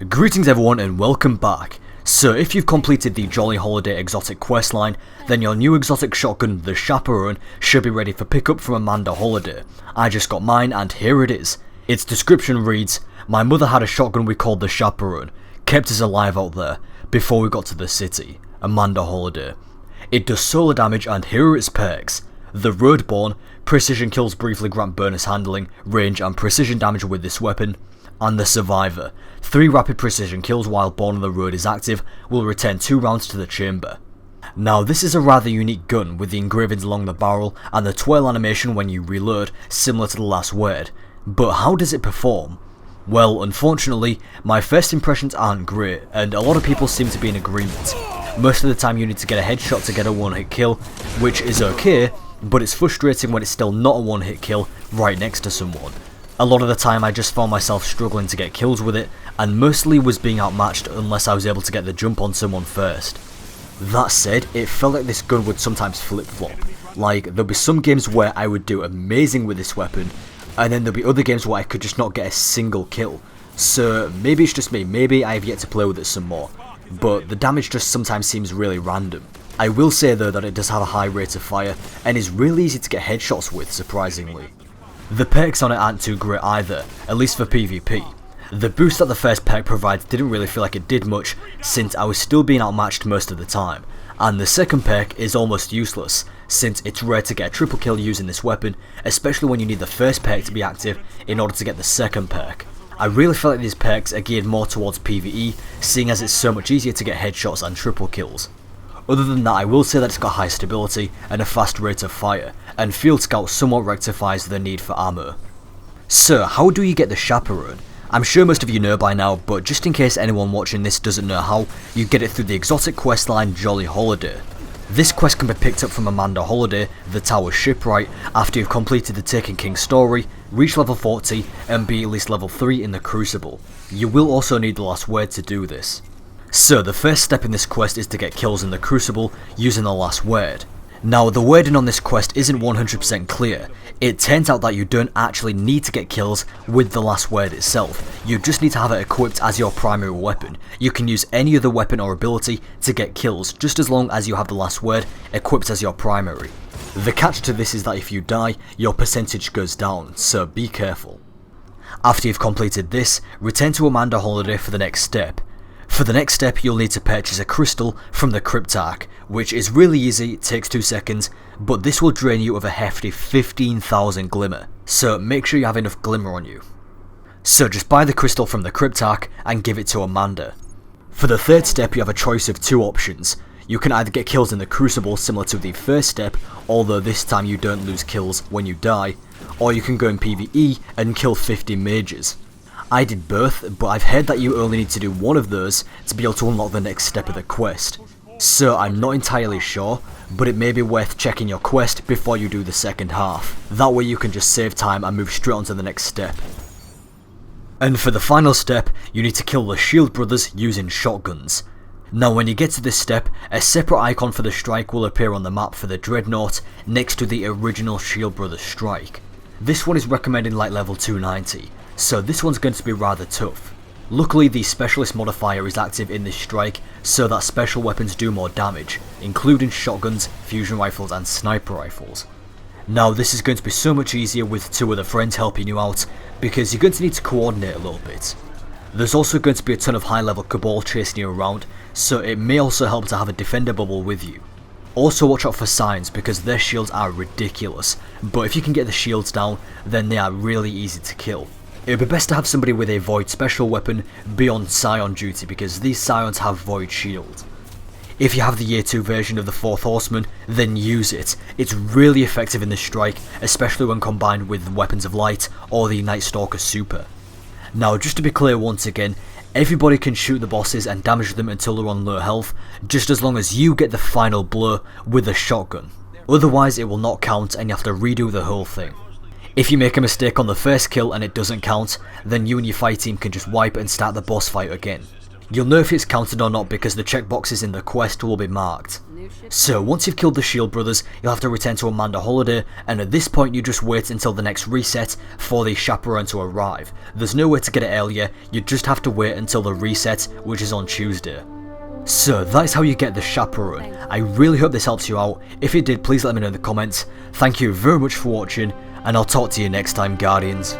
Greetings everyone and welcome back. So if you've completed the Jolly Holiday exotic questline, then your new exotic shotgun, the Chaperone, should be ready for pickup from Amanda Holiday. I just got mine and here it is. Its description reads, "My mother had a shotgun we called the Chaperone, kept us alive out there, before we got to the city. Amanda Holiday. It does solar damage and here are its perks. The Roadborne, precision kills briefly grant bonus handling, range and precision damage with this weapon. And the Survivor, 3 rapid precision kills while Born on the Road is active, will return 2 rounds to the chamber." Now this is a rather unique gun with the engravings along the barrel and the twirl animation when you reload, similar to the last word. But how does it perform? Well, unfortunately, my first impressions aren't great, and a lot of people seem to be in agreement. Most of the time you need to get a headshot to get a one-hit kill, which is okay, but it's frustrating when it's still not a one-hit kill right next to someone. A lot of the time I just found myself struggling to get kills with it, and mostly was being outmatched unless I was able to get the jump on someone first. That said, it felt like this gun would sometimes flip-flop. Like, there'll be some games where I would do amazing with this weapon, and then there'll be other games where I could just not get a single kill. So maybe it's just me, maybe I have yet to play with it some more, but the damage just sometimes seems really random. I will say though that it does have a high rate of fire, and is really easy to get headshots with, surprisingly. The perks on it aren't too great either, at least for PvP. The boost that the first perk provides didn't really feel like it did much, since I was still being outmatched most of the time, and the second perk is almost useless, since it's rare to get a triple kill using this weapon, especially when you need the first perk to be active in order to get the second perk. I really feel like these perks are geared more towards PvE, seeing as it's so much easier to get headshots and triple kills. Other than that, I will say that it's got high stability and a fast rate of fire, and Field Scout somewhat rectifies the need for ammo. So, how do you get the Chaperone? I'm sure most of you know by now, but just in case anyone watching this doesn't know how, you get it through the exotic questline Jolly Holiday. This quest can be picked up from Amanda Holiday, the Tower Shipwright, after you've completed the Taken King story, reach level 40, and be at least level 3 in the Crucible. You will also need the last word to do this. So the first step in this quest is to get kills in the Crucible using the last word. Now the wording on this quest isn't 100% clear. It turns out that you don't actually need to get kills with the last word itself, you just need to have it equipped as your primary weapon. You can use any other weapon or ability to get kills just as long as you have the last word equipped as your primary. The catch to this is that if you die, your percentage goes down, so be careful. After you've completed this, return to Amanda Holiday for the next step. For the next step, you'll need to purchase a crystal from the Cryptarch, which is really easy, it takes 2 seconds, but this will drain you of a hefty 15,000 glimmer, so make sure you have enough glimmer on you. So just buy the crystal from the Cryptarch and give it to Amanda. For the third step, you have a choice of 2 options. You can either get kills in the Crucible similar to the first step, although this time you don't lose kills when you die, or you can go in PvE and kill 50 mages. I did both, but I've heard that you only need to do one of those to be able to unlock the next step of the quest. So I'm not entirely sure, but it may be worth checking your quest before you do the second half. That way you can just save time and move straight on to the next step. And for the final step, you need to kill the Shield Brothers using shotguns. Now when you get to this step, a separate icon for the strike will appear on the map for the Dreadnought next to the original Shield Brothers strike. This one is recommended like level 290. So this one's going to be rather tough. Luckily the specialist modifier is active in this strike so that special weapons do more damage, including shotguns, fusion rifles and sniper rifles. Now this is going to be so much easier with 2 other friends helping you out because you're going to need to coordinate a little bit. There's also going to be a ton of high level Cabal chasing you around, so it may also help to have a defender bubble with you. Also watch out for signs because their shields are ridiculous, but if you can get the shields down then they are really easy to kill. It would be best to have somebody with a Void special weapon be on Scion duty because these Scions have Void shield. If you have the Year 2 version of the 4th Horseman, then use it. It's really effective in this strike, especially when combined with Weapons of Light or the Night Stalker Super. Now just to be clear once again, everybody can shoot the bosses and damage them until they're on low health, just as long as you get the final blow with a shotgun. Otherwise it will not count and you have to redo the whole thing. If you make a mistake on the first kill and it doesn't count, then you and your fight team can just wipe and start the boss fight again. You'll know if it's counted or not because the checkboxes in the quest will be marked. So once you've killed the Shield brothers, you'll have to return to Amanda Holiday, and at this point you just wait until the next reset for the Chaperone to arrive. There's no way to get it earlier, you just have to wait until the reset, which is on Tuesday. So that's how you get the Chaperone. I really hope this helps you out. If it did, please let me know in the comments. Thank you very much for watching, and I'll talk to you next time, Guardians.